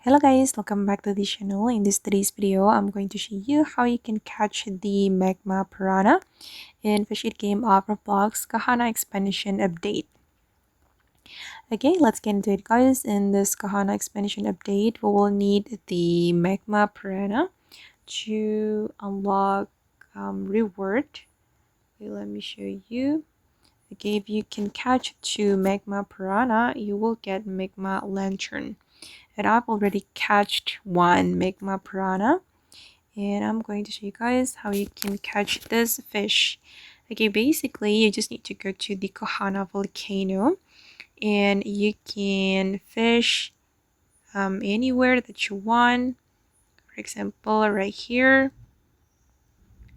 Hello guys, welcome back to the channel. In today's video, I'm going to show you how you can catch the Magma Piranha in Fish Eat game of Roblox Kohana Expansion update. Okay, let's get into it guys. In this Kohana Expansion update, we will need the Magma Piranha to unlock reward. Okay, let me show you. Okay, if you can catch 2 Magma Piranha, you will get Magma Lantern. And I've already catched 1 Magma Piranha. And I'm going to show you guys how you can catch this fish. Okay, basically you just need to go to the Kohana Volcano and you can fish anywhere that you want. For example, right here,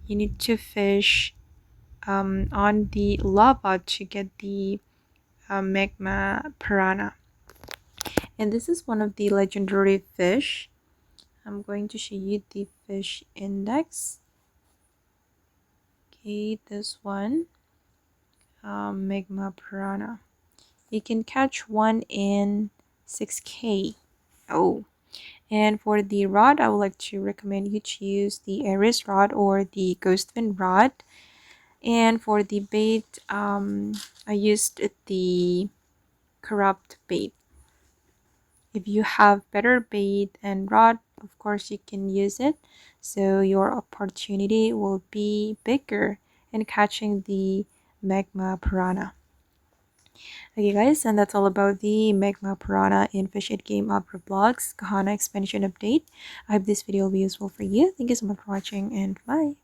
you need to fish on the lava to get the Magma Piranha. And this is one of the legendary fish. I'm going to show you the fish index. Okay, this one, Magma Piranha. You can catch 1 in 6K. Oh, and for the rod, I would like to recommend you to use the rarest rod or the ghost fin rod. And for the bait, I used the corrupt bait. If you have better bait and rod, of course you can use it, so your opportunity will be bigger in catching the Magma Piranha. Okay guys, and that's all about the Magma Piranha in Fish It game of Roblox Kohana Expansion update. I hope this video will be useful for you. Thank you so much for watching and bye.